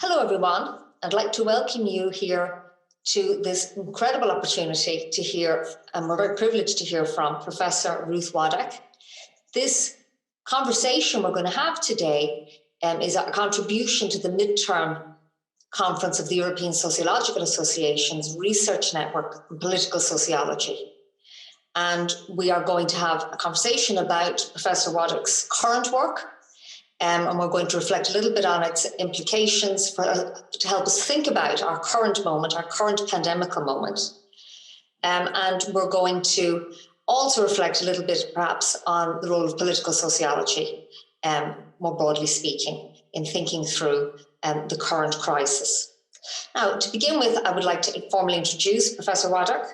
Hello, everyone. I'd like to welcome you here to this incredible opportunity to hear, and we're very privileged to hear from Professor Ruth Wodak. This conversation we're going to have today is a contribution to the midterm conference of the European Sociological Association's Research Network on Political Sociology. And we are going to have a conversation about Professor Wodak's current work, and we're going to reflect a little bit on its implications to help us think about our current moment, our current pandemical moment. And we're going to also reflect a little bit perhaps on the role of political sociology, more broadly speaking, in thinking through the current crisis. Now, to begin with, I would like to formally introduce Professor Wodak.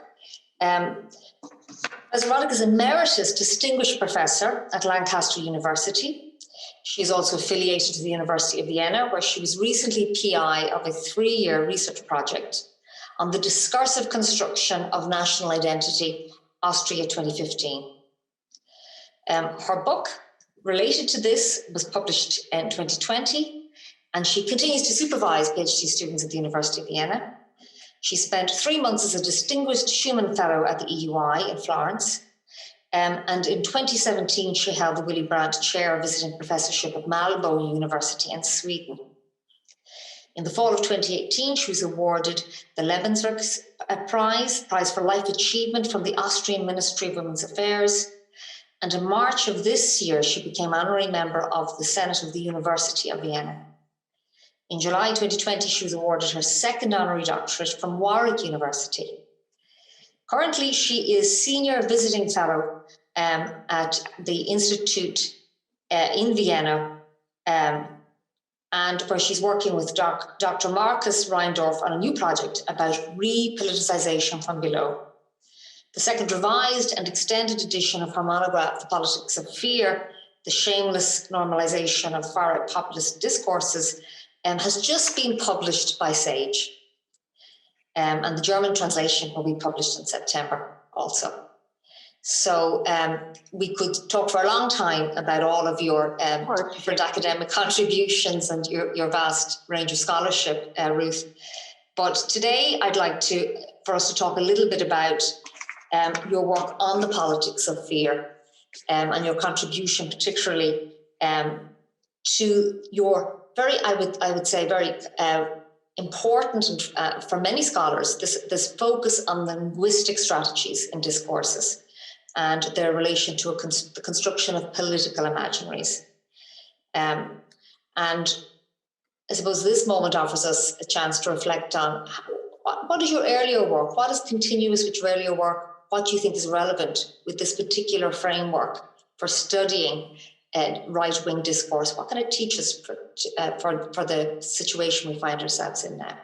Professor Wodak is Emeritus Distinguished Professor at Lancaster University. She is also affiliated to the University of Vienna, where she was recently PI of a 3-year research project on the discursive construction of national identity, Austria 2015. Her book related to this was published in 2020, and she continues to supervise PhD students at the University of Vienna. She spent 3 months as a Distinguished Schumann Fellow at the EUI in Florence. And in 2017, she held the Willy Brandt Chair Visiting Professorship at Malmö University in Sweden. In the fall of 2018, she was awarded the Lebenswerk Prize for Life Achievement from the Austrian Ministry of Women's Affairs. And in March of this year, she became honorary member of the Senate of the University of Vienna. In July 2020, she was awarded her second honorary doctorate from Warwick University. Currently, she is Senior Visiting Fellow at the Institute in Vienna, and where she's working with Dr. Markus Reindorf on a new project about repoliticization from below. The second revised and extended edition of her monograph, The Politics of Fear, the shameless normalization of far-right populist discourses, has just been published by Sage. And the German translation will be published in September also. So we could talk for a long time about all of your different academic contributions and your vast range of scholarship, Ruth. But today I'd like for us to talk a little bit about your work on the politics of fear and your contribution particularly to your I would say very important for many scholars, this focus on linguistic strategies in discourses and their relation to the construction of political imaginaries. And I suppose this moment offers us a chance to reflect on what is your earlier work, what is continuous with your earlier work, what do you think is relevant with this particular framework for studying right-wing discourse? What can it teach us for the situation we find ourselves in now?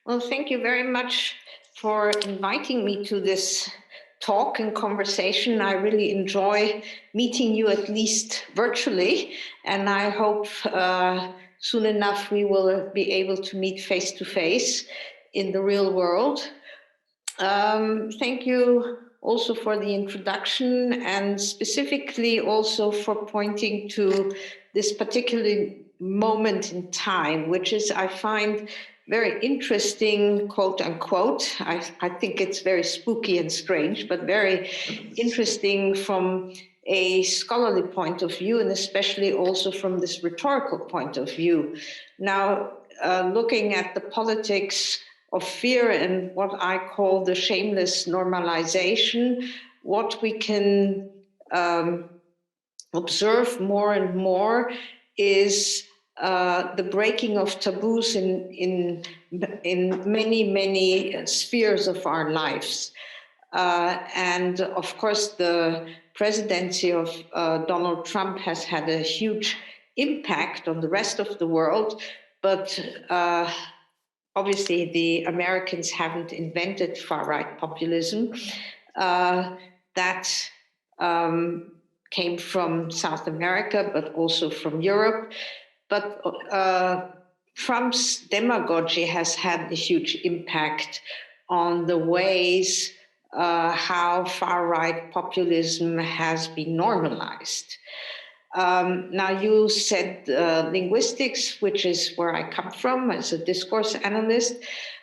Well, thank you very much for inviting me to this talk and conversation. I really enjoy meeting you, at least virtually, and I hope soon enough we will be able to meet face to face in the real world. Thank you also for the introduction, and specifically also for pointing to this particular moment in time, which is, I find, very interesting, quote unquote. I think it's very spooky and strange, but very interesting from a scholarly point of view, and especially also from this rhetorical point of view. Now, looking at the politics of fear and what I call the shameless normalization, what we can observe more and more is the breaking of taboos in many spheres of our lives. And of course, the presidency of Donald Trump has had a huge impact on the rest of the world, but obviously the Americans haven't invented far-right populism. That came from South America, but also from Europe. But Trump's demagogy has had a huge impact on the ways how far-right populism has been normalized. Now, you said linguistics, which is where I come from as a discourse analyst.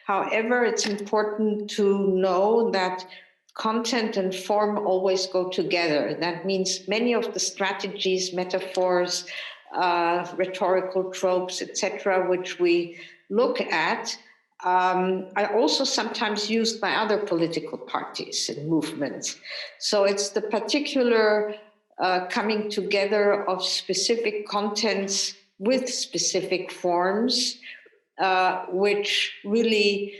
However, it's important to know that content and form always go together. That means many of the strategies, metaphors, rhetorical tropes, etc., which we look at, are also sometimes used by other political parties and movements. So it's the particular coming together of specific contents with specific forms, which really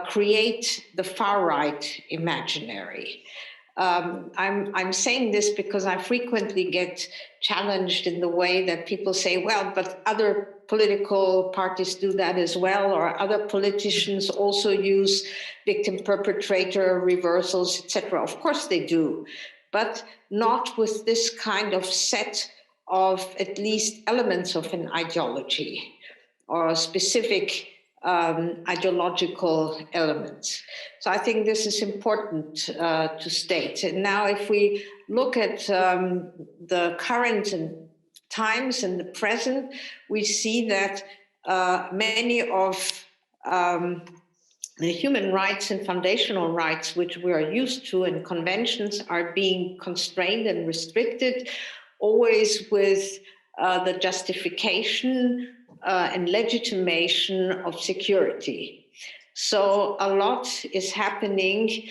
create the far right imaginary. I'm saying this because I frequently get challenged in the way that people say, well, but other political parties do that as well, or other politicians also use victim perpetrator reversals, etc. Of course they do, but not with this kind of set of at least elements of an ideology or specific ideological elements. So I think this is important to state. And now if we look at the current times and the present, we see that many of the human rights and foundational rights, which we are used to, and conventions are being constrained and restricted, always with the justification and legitimation of security. So a lot is happening,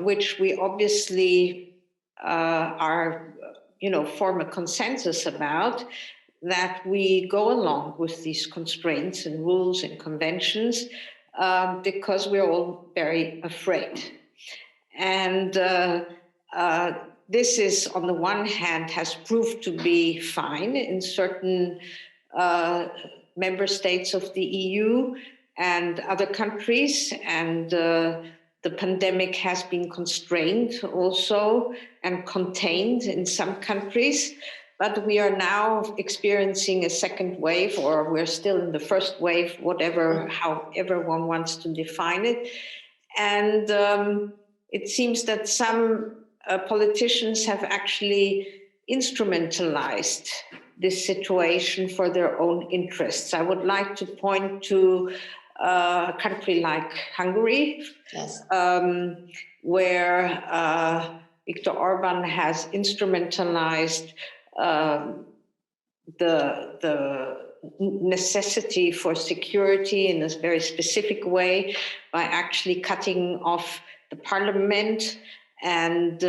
which we obviously form a consensus about, that we go along with these constraints and rules and conventions because we're all very afraid. And this is, on the one hand, has proved to be fine in certain member states of the EU and other countries, and the pandemic has been constrained also and contained in some countries. But we are now experiencing a second wave, or we're still in the first wave, however one wants to define it. And it seems that some politicians have actually instrumentalized this situation for their own interests. I would like to point to a country like Hungary, yes. Where Viktor Orban has instrumentalized the necessity for security in a very specific way by actually cutting off the parliament and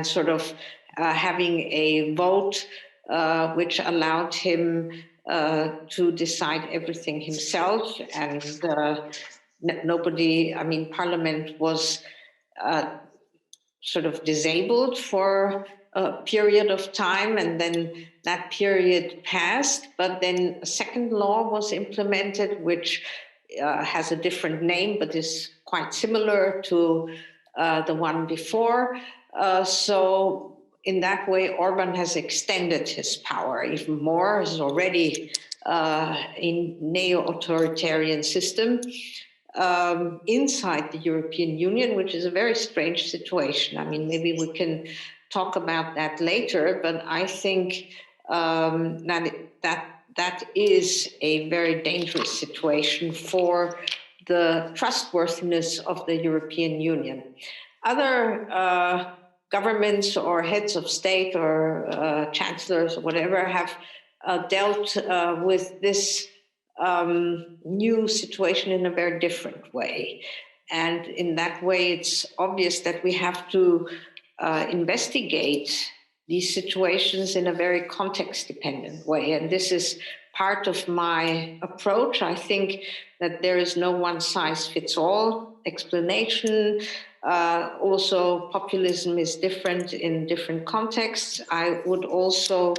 sort of having a vote which allowed him to decide everything himself, and Parliament was sort of disabled for a period of time, and then that period passed, but then a second law was implemented, which has a different name, but is quite similar to the one before. So in that way, Orban has extended his power even more. He's already in neo-authoritarian system inside the European Union, which is a very strange situation. I mean, maybe we can talk about that later, but I think that is a very dangerous situation for the trustworthiness of the European Union. Other governments or heads of state or chancellors or whatever have dealt with this new situation in a very different way. And in that way, it's obvious that we have to investigate these situations in a very context-dependent way. And this is part of my approach. I think that there is no one-size-fits-all explanation. Also, populism is different in different contexts. I would also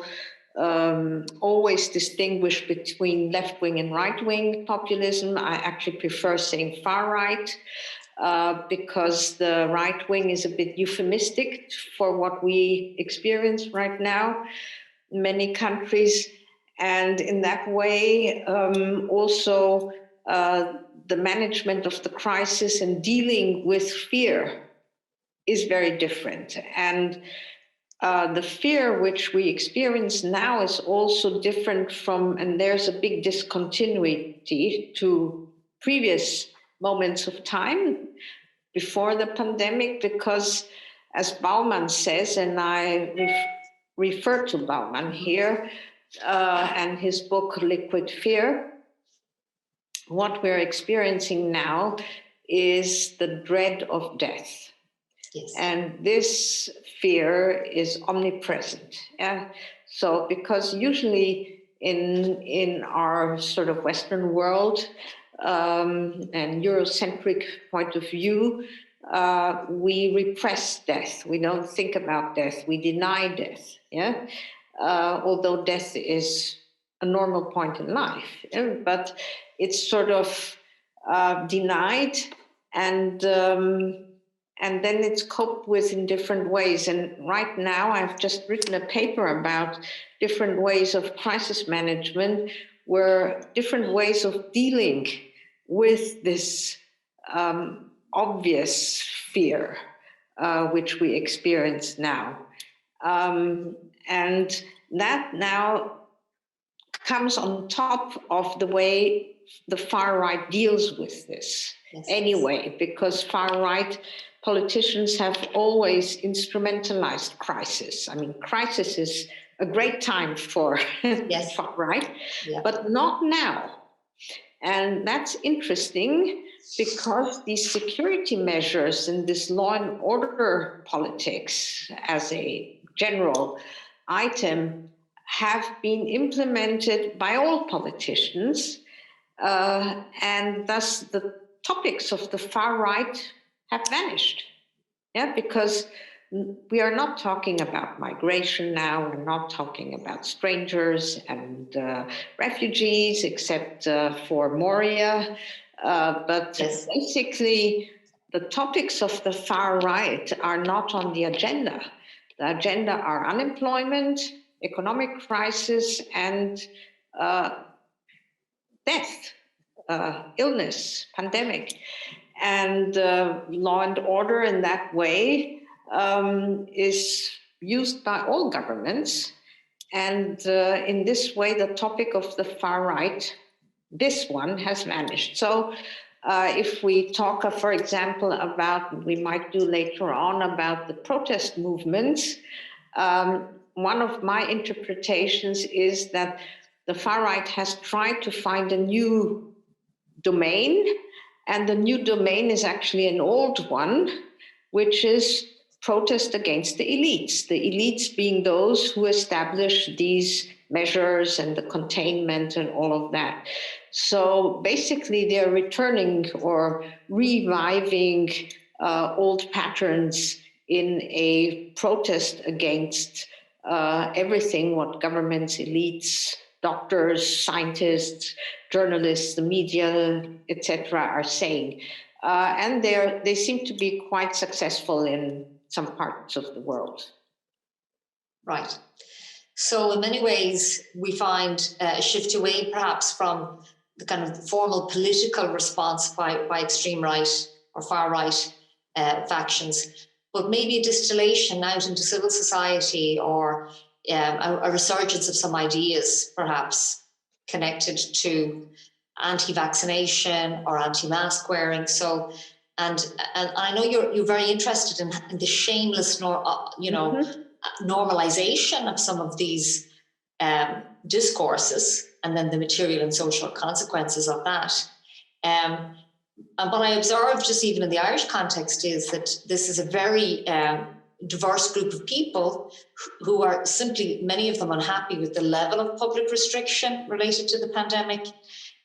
always distinguish between left-wing and right-wing populism. I actually prefer saying far-right, because the right wing is a bit euphemistic for what we experience right now in many countries. And in that way, also the management of the crisis and dealing with fear is very different. And the fear which we experience now is also different from, and there's a big discontinuity to previous moments of time before the pandemic, because as Bauman says, and I refer to Bauman here, and his book, Liquid Fear, what we're experiencing now is the dread of death. Yes. And this fear is omnipresent. Yeah? So, because usually in our sort of Western world and Eurocentric point of view, we repress death. We don't think about death. We deny death. Yeah, although death is a normal point in life, yeah? But it's sort of denied and then it's coped with in different ways. And right now, I've just written a paper about different ways of crisis management, where different ways of dealing with this obvious fear, which we experience now. And that now comes on top of the way the far right deals with this. Yes. Anyway, because far right politicians have always instrumentalized crisis. I mean, crisis is a great time for yes. far right, yeah. But not now. And that's interesting because these security measures and this law and order politics as a general item have been implemented by all politicians, and thus the topics of the far right have vanished. Yeah, because we are not talking about migration now. We're not talking about strangers and refugees, except for Moria. But yes. Basically, the topics of the far right are not on the agenda. The agenda are unemployment, economic crisis, and death, illness, pandemic. And law and order in that way is used by all governments. And in this way, the topic of the far right, this one, has vanished. So if we talk, for example, about, we might do later on, about the protest movements, one of my interpretations is that the far right has tried to find a new domain. And the new domain is actually an old one, which is protest against the elites being those who establish these measures and the containment and all of that. So basically, they're returning or reviving old patterns in a protest against everything what governments, elites, doctors, scientists, journalists, the media, etc., are saying. And they seem to be quite successful in some parts of the world. Right. So in many ways, we find a shift away perhaps from the kind of formal political response by extreme right or far right factions, but maybe a distillation out into civil society or a resurgence of some ideas, perhaps connected to anti-vaccination or anti-mask wearing. So, and I know you're very interested in the shameless, normalization of some of these discourses, and then the material and social consequences of that. And what I observed, just even in the Irish context, is that this is a very diverse group of people who are simply, many of them, unhappy with the level of public restriction related to the pandemic.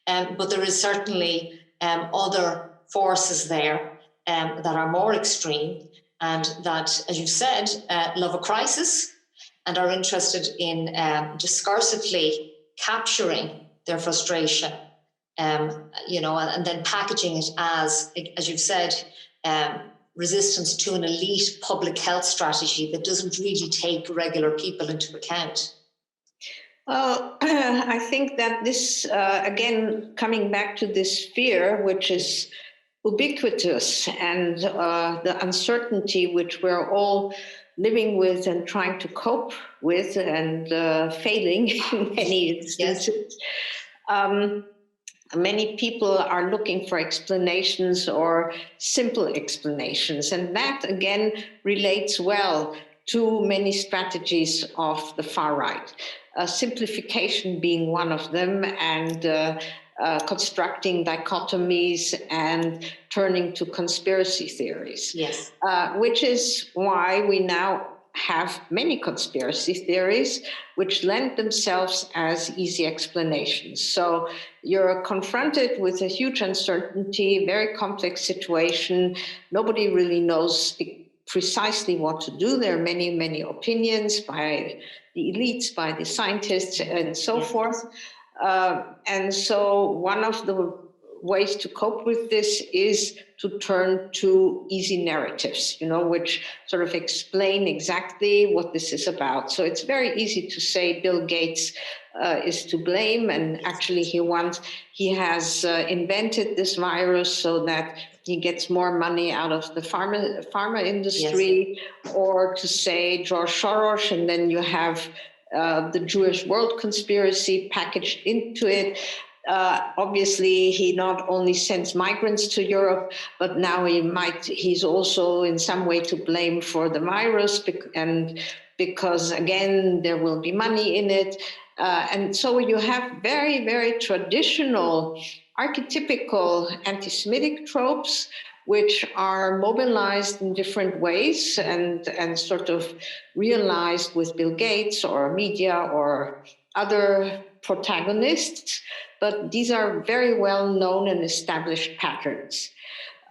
But there is certainly other forces there that are more extreme and that, as you said, love a crisis and are interested in discursively capturing their frustration, and then packaging it as you've said, resistance to an elite public health strategy that doesn't really take regular people into account. Well, I think that this, again, coming back to this fear, which is ubiquitous, and the uncertainty which we're all living with and trying to cope with and failing in many instances. Yes. Many people are looking for explanations or simple explanations, and that again relates well to many strategies of the far right. Simplification being one of them, and constructing dichotomies and turning to conspiracy theories. Yes. Which is why we now have many conspiracy theories which lend themselves as easy explanations. So you're confronted with a huge uncertainty, very complex situation. Nobody really knows precisely what to do. There are many, many opinions by the elites, by the scientists, and so forth. And so one of the ways to cope with this is to turn to easy narratives, which sort of explain exactly what this is about. So it's very easy to say Bill Gates is to blame, and actually he has invented this virus so that he gets more money out of the pharma industry. Yes. Or to say George Soros, and then you have the Jewish world conspiracy packaged into it. Obviously, he not only sends migrants to Europe, but now he's also in some way to blame for the virus, and because again, there will be money in it. And so you have very, very traditional, archetypical anti-Semitic tropes, which are mobilized in different ways and sort of realized with Bill Gates or media or other protagonists. But these are very well known and established patterns.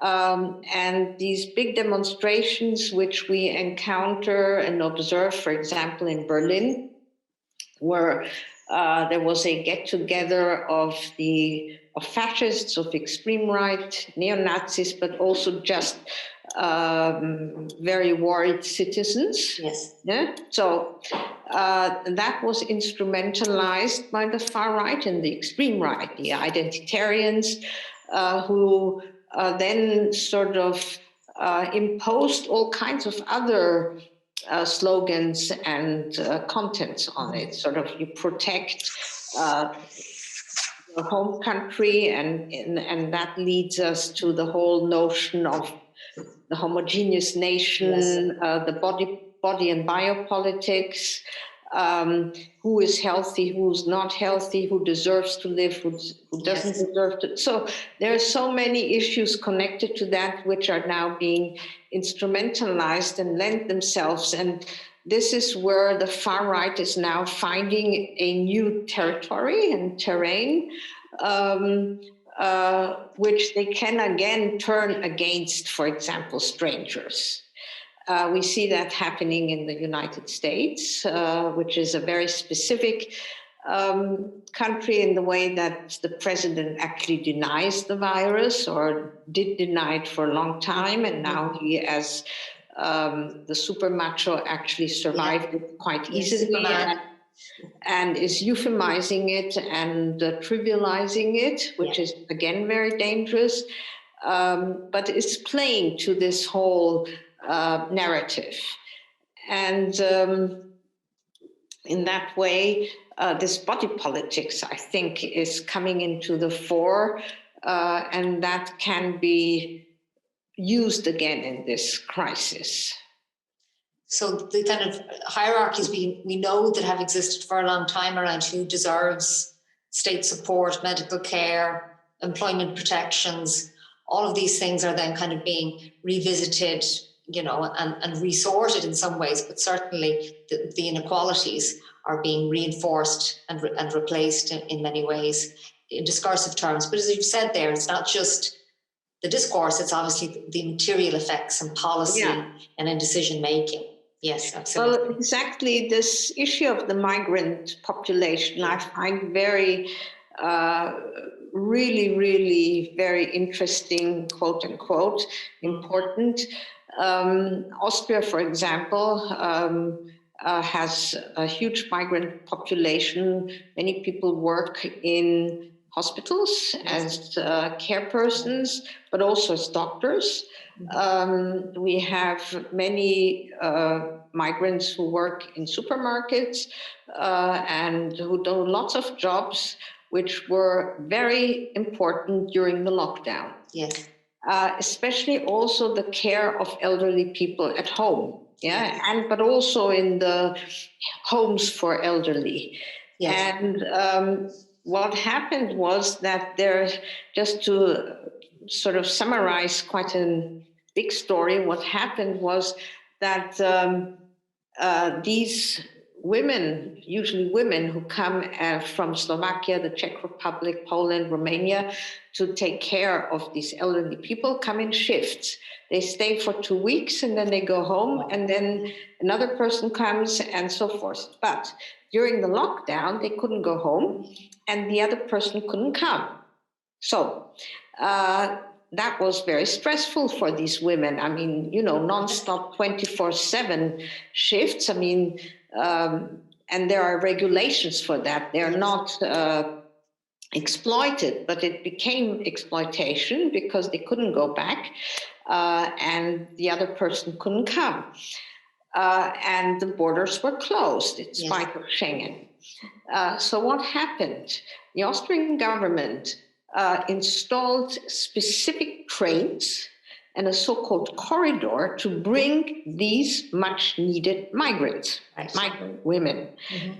And these big demonstrations, which we encounter and observe, for example, in Berlin, where there was a get-together of fascists, of extreme right, neo-Nazis, but also just very worried citizens. Yes. Yeah. So that was instrumentalized by the far right and the extreme right, the identitarians, who then sort of imposed all kinds of other slogans and contents on it. Sort of, you protect your home country, and that leads us to the whole notion of the homogeneous nation. Yes. The body and biopolitics. Who is healthy, who's not healthy, who deserves to live, who doesn't. Yes. Deserve to. So there are so many issues connected to that which are now being instrumentalized and lend themselves. And this is where the far right is now finding a new territory and terrain, which they can again turn against, for example, strangers. We see that happening in the United States, which is a very specific country in the way that the president actually denies the virus, or did deny it for a long time. And now he, as the super macho, actually survived it quite easily, and is euphemizing it and trivializing it, which is again very dangerous, but is playing to this whole narrative. And in that way, this body politics, I think, is coming into the fore, and that can be used again in this crisis. So the kind of hierarchies we know that have existed for a long time around who deserves state support, medical care, employment protections, all of these things are then kind of being revisited, and resorted in some ways, but certainly the inequalities are being reinforced and replaced in many ways in discursive terms. But as you've said there, it's not just the discourse, it's obviously the material effects in policy and in decision making. Yes, absolutely. Well, exactly, this issue of the migrant population, I find very, really, really very interesting, quote unquote, important. Austria, for example, has a huge migrant population. Many people work in hospitals, as care persons, but also as doctors. We have many migrants who work in supermarkets and who do lots of jobs which were very important during the lockdown. Yes. Especially also the care of elderly people at home, but also in the homes for elderly. Yes. And what happened was that there, just to sort of summarize quite a big story, what happened was that these women, usually women who come from Slovakia, the Czech Republic, Poland, Romania, to take care of these elderly people, come in shifts. They stay for 2 weeks and then they go home, and then another person comes and so forth. But during the lockdown, they couldn't go home and the other person couldn't come. So that was very stressful for these women. I mean, nonstop 24/7 shifts. I mean, and there are regulations for that. They're not exploited, but it became exploitation because they couldn't go back and the other person couldn't come. And the borders were closed in spite of Schengen. So what happened? The Austrian government installed specific trains and a so-called corridor to bring these much needed migrant women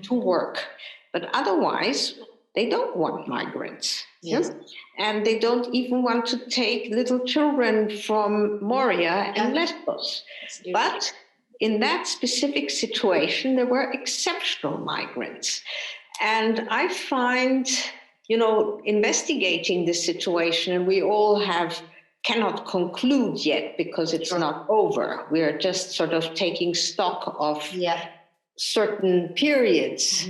to work. But otherwise, they don't want migrants. Yes. And they don't even want to take little children from Moria and Lesbos. But in that specific situation, there were exceptional migrants. And I find, investigating this situation, and we all cannot conclude yet because it's not over. We're just sort of taking stock of certain periods.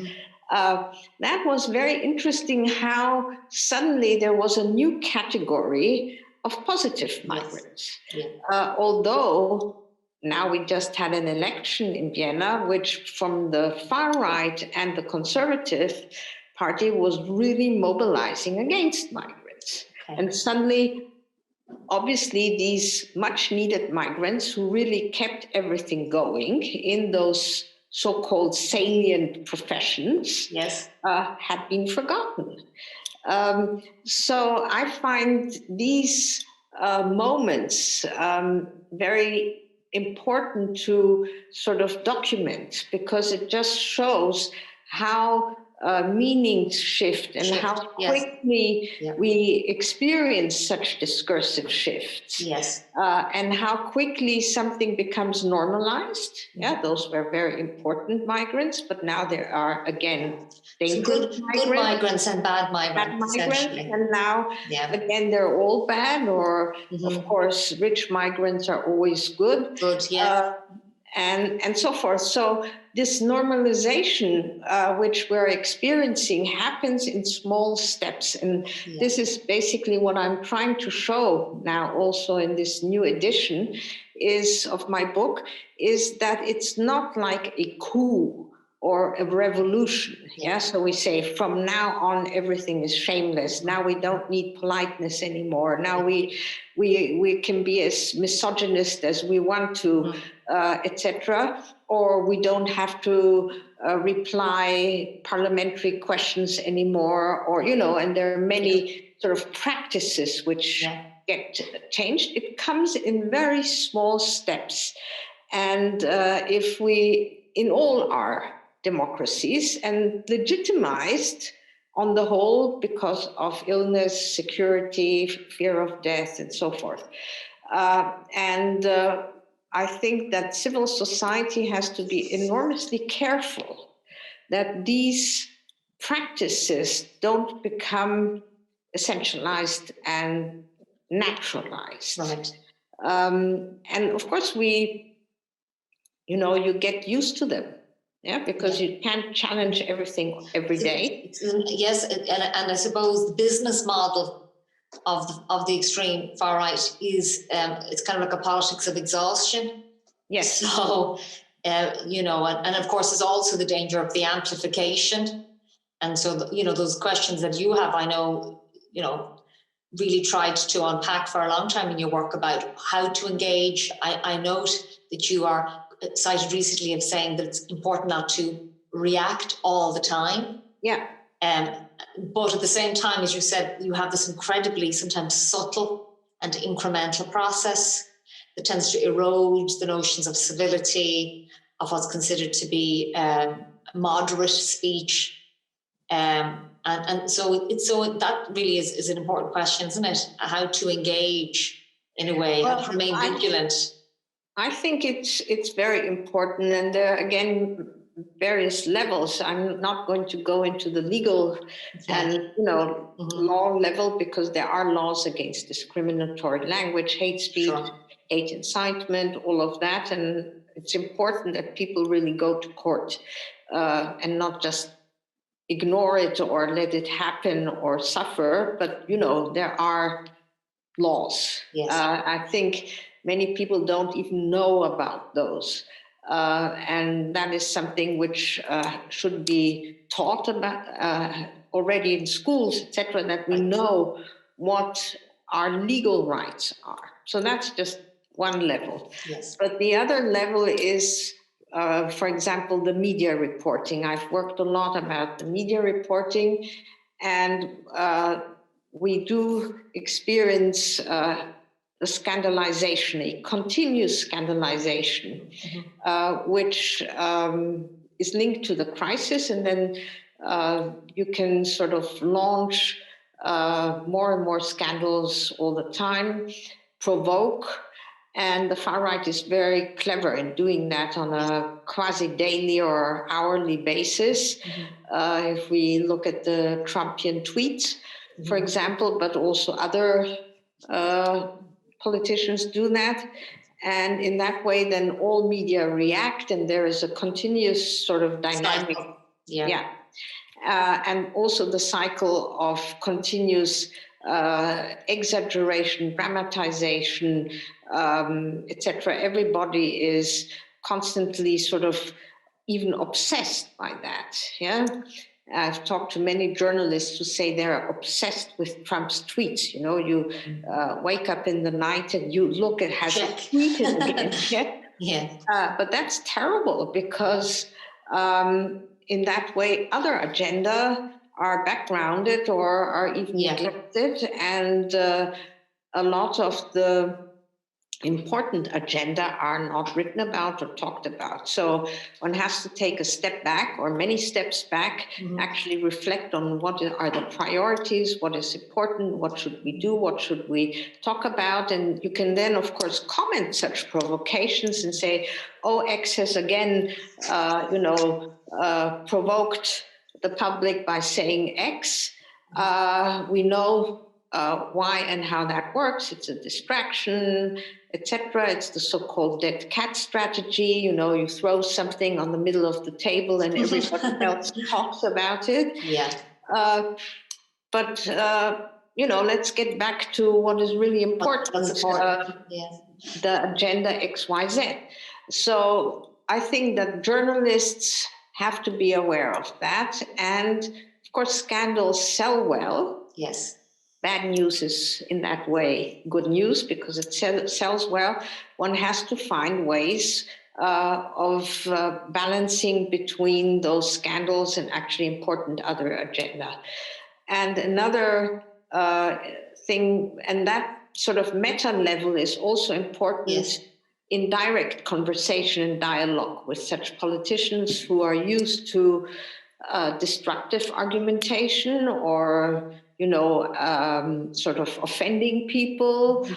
That was very interesting how suddenly there was a new category of positive migrants. Although now we just had an election in Vienna, which from the far right and the Conservative Party was really mobilizing against migrants. And suddenly, obviously, these much needed migrants who really kept everything going in those so-called salient professions had been forgotten. So I find these moments very important to sort of document, because it just shows how meanings shift and how quickly we experience such discursive shifts. And how quickly something becomes normalized. Those were very important migrants, but now there are again dangerous good migrants and bad migrants. And now again they're all bad, or of course rich migrants are always good. And so forth. So this normalization which we're experiencing happens in small steps. And this is basically what I'm trying to show now also in this new edition of my book, is that it's not like a coup or a revolution. So we say from now on everything is shameless. Now we don't need politeness anymore. Now we can be as misogynist as we want to, etc. Or we don't have to reply parliamentary questions anymore, or and there are many sort of practices which get changed. It comes in very small steps, and if we, in all our democracies, and legitimized on the whole because of illness, security, fear of death, and so forth. I think that civil society has to be enormously careful that these practices don't become essentialized and naturalized. And of course, you get used to them. Because you can't challenge everything every day. Yes, and I suppose the business model of the extreme far right is it's kind of like a politics of exhaustion. So and of course there's also the danger of the amplification And so, those questions that you have, I know, really tried to unpack for a long time in your work about how to engage. I note that you are cited recently of saying that it's important not to react all the time. Yeah. But at the same time, as you said, you have this incredibly sometimes subtle and incremental process that tends to erode the notions of civility, of what's considered to be moderate speech. And so that really is an important question, isn't it? How to engage in a way, how to remain vigilant. I think it's very important, and there are, again, various levels. I'm not going to go into the legal and law level, because there are laws against discriminatory language, hate speech, hate incitement, all of that, and it's important that people really go to court and not just ignore it or let it happen or suffer. But there are laws. Yes. I think many people don't even know about those. And that is something which should be taught about already in schools, etc., that we know what our legal rights are. So that's just one level. Yes. But the other level is, for example, the media reporting. I've worked a lot about the media reporting, and we do experience the scandalization, a continuous scandalization, which is linked to the crisis. And then you can sort of launch more and more scandals all the time, provoke. And the far right is very clever in doing that on a quasi-daily or hourly basis. If we look at the Trumpian tweets, for example, but also other politicians do that. And in that way, then all media react, and there is a continuous sort of dynamic. And also the cycle of continuous exaggeration, dramatization, etc. Everybody is constantly sort of even obsessed by that. Yeah, I've talked to many journalists who say they're obsessed with Trump's tweets. You wake up in the night and you look at has he tweeted again. But that's terrible, because in that way, other agenda are backgrounded or are even neglected, and a lot of the important agenda are not written about or talked about. So one has to take a step back, or many steps back, actually reflect on what are the priorities, what is important, what should we do, what should we talk about. And you can then, of course, comment such provocations and say, oh, X has again, provoked the public by saying X. We know why and how that works. It's a distraction, etc. It's the so-called dead cat strategy. You throw something on the middle of the table and everybody else talks about it. But let's get back to what is really important. The agenda XYZ. So I think that journalists have to be aware of that. And of course, scandals sell well. Yes. Bad news is in that way good news, because it sells well. One has to find ways of balancing between those scandals and actually important other agenda. And another thing, and that sort of meta level is also important in direct conversation and dialogue with such politicians who are used to destructive argumentation or sort of offending people.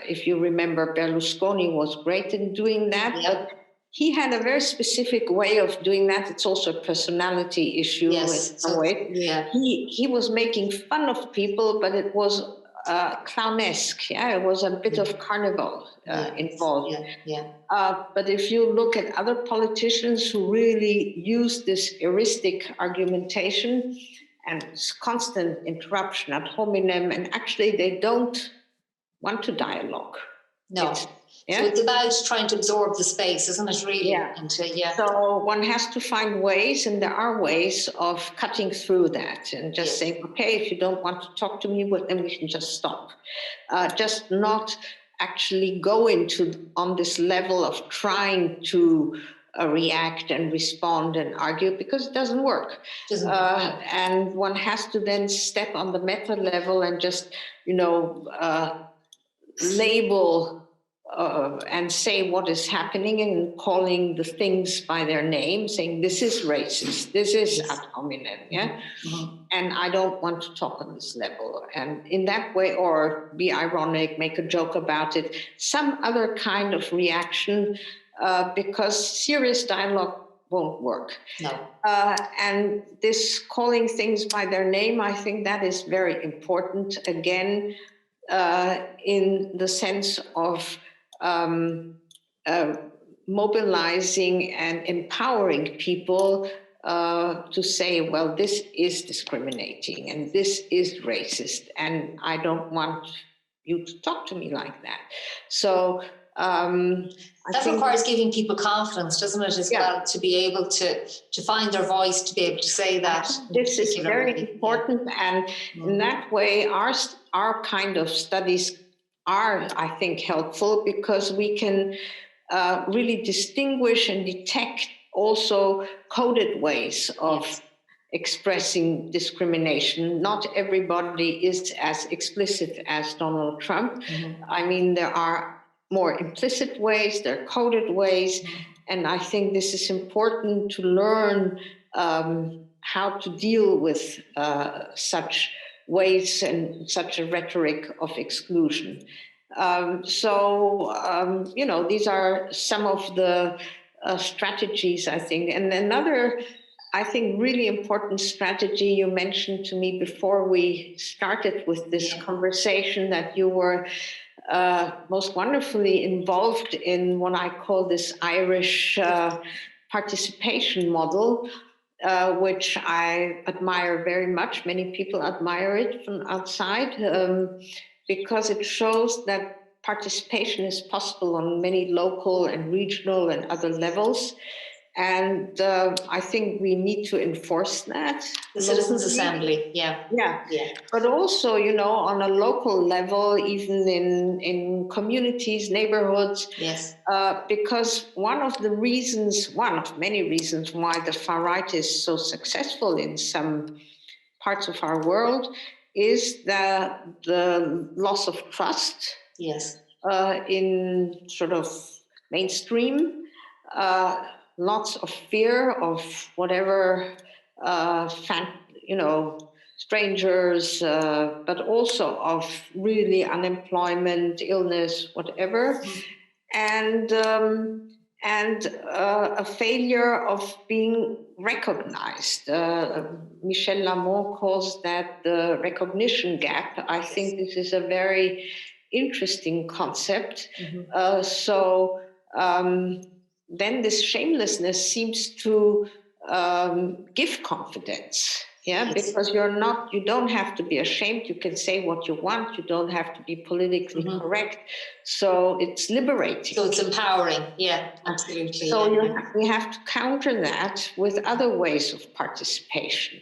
If you remember, Berlusconi was great in doing that, but he had a very specific way of doing that. It's also a personality issue in some way. He was making fun of people, but it was clownesque. It was a bit of carnival involved. But if you look at other politicians who really use this heuristic argumentation and constant interruption ad hominem, and actually they don't want to dialogue. No. So it's about trying to absorb the space, isn't it, really? Yeah. Yeah. So one has to find ways, and there are ways of cutting through that and just saying, okay, if you don't want to talk to me, well, then we can just stop. Just not actually go on this level of trying to react and respond and argue, because it doesn't work. And one has to then step on the meta level and just, label and say what is happening and calling the things by their name, saying this is racist, this is ad hominem, and I don't want to talk on this level. And in that way, or be ironic, make a joke about it, some other kind of reaction, because serious dialogue won't work. No. And this calling things by their name, I think that is very important, again, in the sense of mobilizing and empowering people to say, well, this is discriminating and this is racist, and I don't want you to talk to me like that. So that requires giving people confidence, doesn't it, as well, to be able to find their voice, to be able to say that. This is very important, and in that way, our kind of studies are, I think, helpful, because we can really distinguish and detect also coded ways of expressing discrimination. Not everybody is as explicit as Donald Trump. I mean, there are more implicit ways, there are coded ways, and I think this is important to learn how to deal with such ways and such a rhetoric of exclusion. These are some of the strategies, I think. And another, I think, really important strategy you mentioned to me before we started with this conversation, that you were most wonderfully involved in what I call this Irish participation model, which I admire very much. Many people admire it from outside, because it shows that participation is possible on many local and regional and other levels. And I think we need to enforce that. The Citizens' Assembly, yeah. But also, on a local level, even in communities, neighborhoods. Because one of many reasons why the far right is so successful in some parts of our world is the loss of trust. In sort of mainstream. Lots of fear of whatever, strangers, but also of really unemployment, illness, whatever, and a failure of being recognized. Michel Lamont calls that the recognition gap. I think this is a very interesting concept. Then this shamelessness seems to give confidence, because you don't have to be ashamed. You can say what you want. You don't have to be politically correct. So it's liberating. So it's empowering. Yeah, absolutely. So we have to counter that with other ways of participation.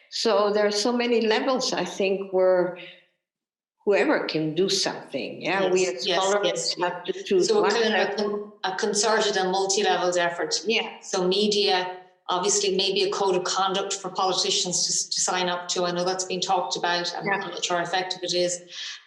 So there are so many levels, I think, where whoever can do something. We as scholars have to choose. So kind of a concerted and multi-leveled effort. So media, obviously, maybe a code of conduct for politicians to sign up to. I know that's been talked about. I'm not sure how effective it is.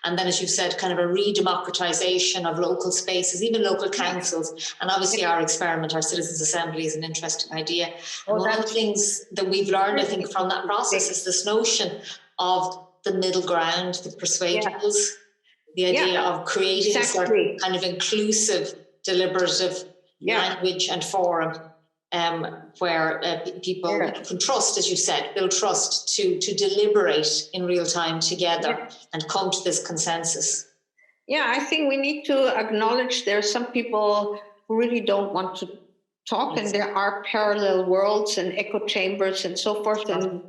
And then, as you've said, kind of a re-democratization of local spaces, even local councils. And obviously our experiment, our Citizens' Assembly, is an interesting idea. And one of the things that we've learned, I think, from that process is this notion of the middle ground, the persuadables, the idea of creating a certain kind of inclusive, deliberative language and forum where people can trust, as you said, build trust to deliberate in real time together and come to this consensus. I think we need to acknowledge there are some people who really don't want to talk, and there are parallel worlds and echo chambers and so forth, and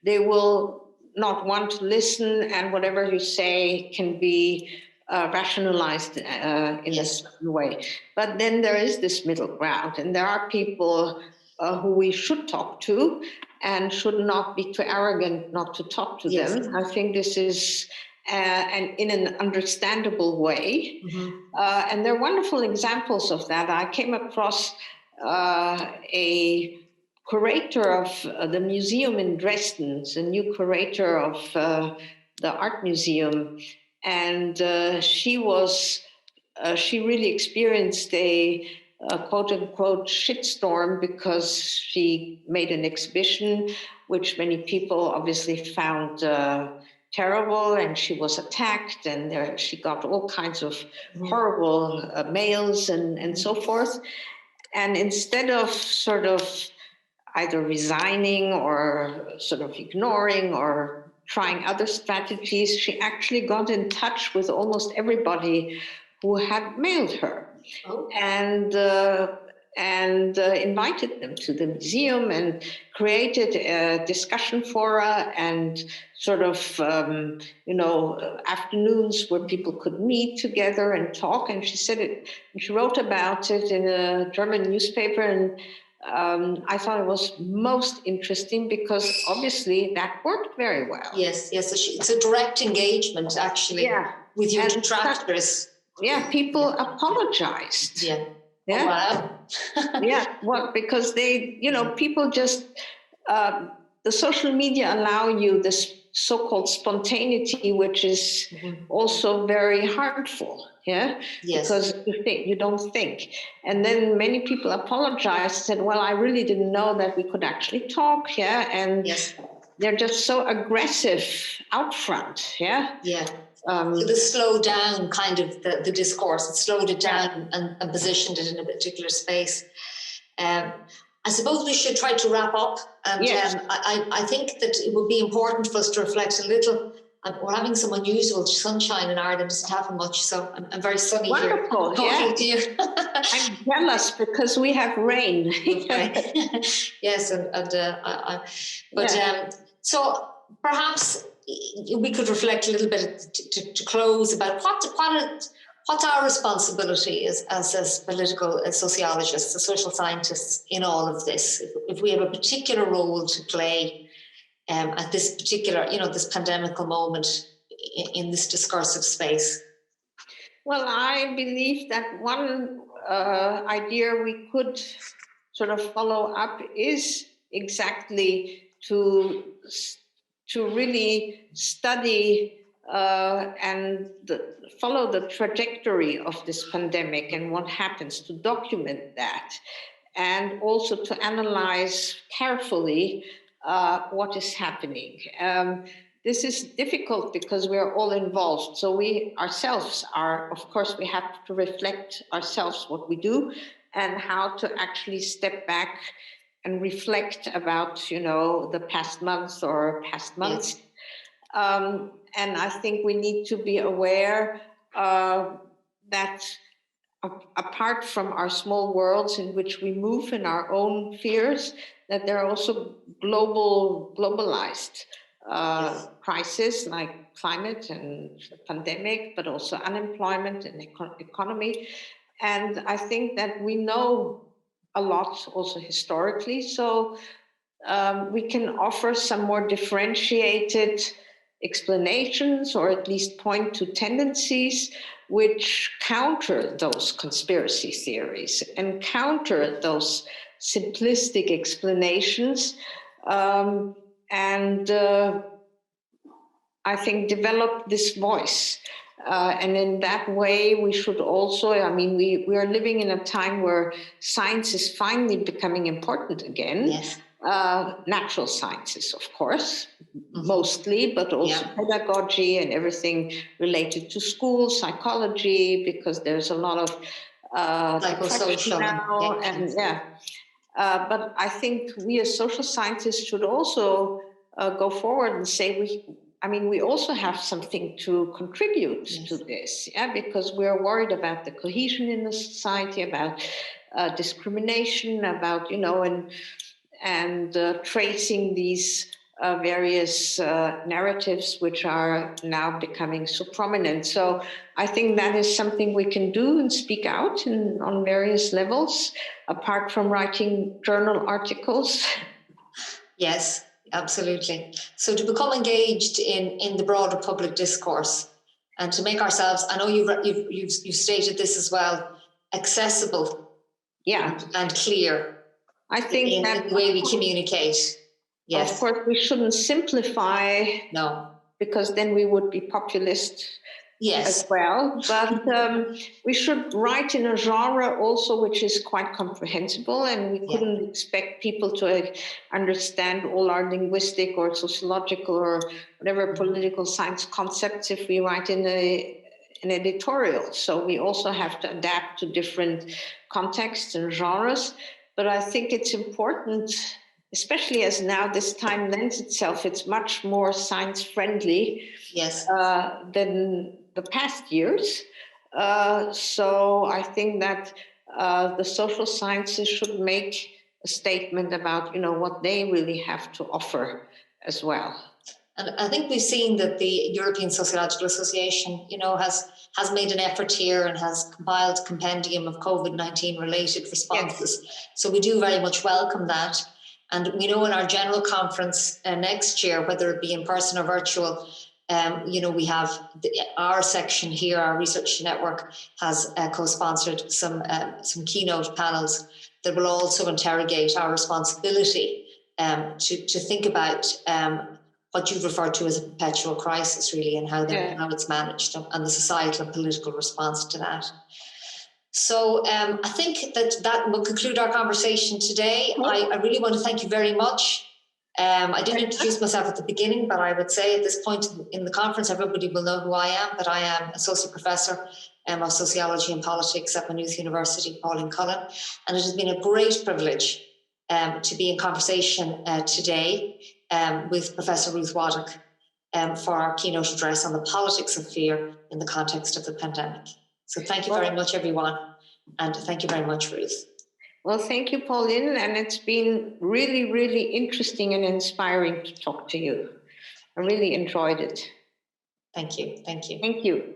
they will not want to listen, and whatever you say can be rationalized in a certain way. But then there is this middle ground, and there are people who we should talk to and should not be too arrogant not to talk to them. I think this is and in an understandable way. And there are wonderful examples of that. I came across a curator of the museum in Dresden, the new curator of the art museum, and she really experienced a quote unquote shitstorm because she made an exhibition which many people obviously found terrible, and she was attacked, and she got all kinds of horrible mails and so forth. And instead of sort of either resigning or sort of ignoring or trying other strategies, she actually got in touch with almost everybody who had mailed her. And invited them to the museum and created a discussion fora and sort of, afternoons where people could meet together and talk. And she said it, she wrote about it in a German newspaper. And I thought it was most interesting because obviously that worked very well. Yes. So it's a direct engagement, actually, with your detractors. People apologized. Yeah. Yeah. Oh, wow. Well, because they, people just, the social media allow you this so-called spontaneity, which is also very harmful. Yeah. Yes. Because you don't think. And then many people apologized, said, well, I really didn't know that we could actually talk. Yeah. And they're just so aggressive out front. Yeah. Yeah. So the slow down kind of the discourse, it slowed it down and positioned it in a particular space. I suppose we should try to wrap up. And I think that it would be important for us to reflect a little. We're having some unusual sunshine in Ireland, doesn't happen much, so I'm very sunny here. Wonderful, yeah. I'm jealous because we have rain. Yes, so perhaps we could reflect a little bit to close about what's our responsibility as political sociologists, as social scientists in all of this. If we have a particular role to play at this particular, this pandemical moment in this discursive space. Well, I believe that one idea we could sort of follow up is exactly to really study and follow the trajectory of this pandemic and what happens, to document that, and also to analyze carefully what is happening. This is difficult because we're all involved. So we ourselves are, of course, we have to reflect ourselves what we do and how to actually step back and reflect about, the past month or past months. And I think we need to be aware that apart from our small worlds in which we move in our own fears, that there are also globalized crises like climate and pandemic, but also unemployment and economy. And I think that we know a lot also historically. So we can offer some more differentiated explanations, or at least point to tendencies which counter those conspiracy theories and counter those simplistic explanations, and I think develop this voice. And in that way, we should also, we are living in a time where science is finally becoming important again. Yes. Natural sciences, of course, mostly, but also pedagogy and everything related to school, psychology, because there's a lot of psychosocial now, but I think we as social scientists should also go forward and say we also have something to contribute to this, because we're worried about the cohesion in the society, about discrimination, about, and tracing these various narratives which are now becoming so prominent. So I think that is something we can do and speak out on various levels, apart from writing journal articles. Yes, absolutely. So to become engaged in the broader public discourse and to make ourselves, I know you've stated this as well, accessible, yeah, and clear. I think in that the way we communicate. Yes. Of course, we shouldn't simplify. No. Because then we would be populist. Yes. As well. But we should write in a genre also which is quite comprehensible, and we couldn't expect people to understand all our linguistic or sociological or whatever political science concepts if we write in an editorial. So we also have to adapt to different contexts and genres. But I think it's important, especially as now this time lends itself, it's much more science friendly. Yes. Than the past years. So I think that the social sciences should make a statement about, what they really have to offer as well. And I think we've seen that the European Sociological Association, has made an effort here and has compiled a compendium of COVID-19 related responses. Yes. So we do very much welcome that. And we know in our general conference next year, whether it be in person or virtual, we have our section here, our research network has co-sponsored some keynote panels that will also interrogate our responsibility to think about what you've referred to as a perpetual crisis, really, and how it's managed and the societal and political response to that. So I think that will conclude our conversation today. I really want to thank you very much. I didn't introduce myself at the beginning, but I would say at this point in the conference, everybody will know who I am, but I am Associate Professor of Sociology and Politics at Maynooth University, Pauline Cullen. And it has been a great privilege to be in conversation today with Professor Ruth Wodak for our keynote address on the politics of fear in the context of the pandemic. So thank you very much, everyone. And thank you very much, Ruth. Well, thank you, Pauline. And it's been really, really interesting and inspiring to talk to you. I really enjoyed it. Thank you. Thank you. Thank you.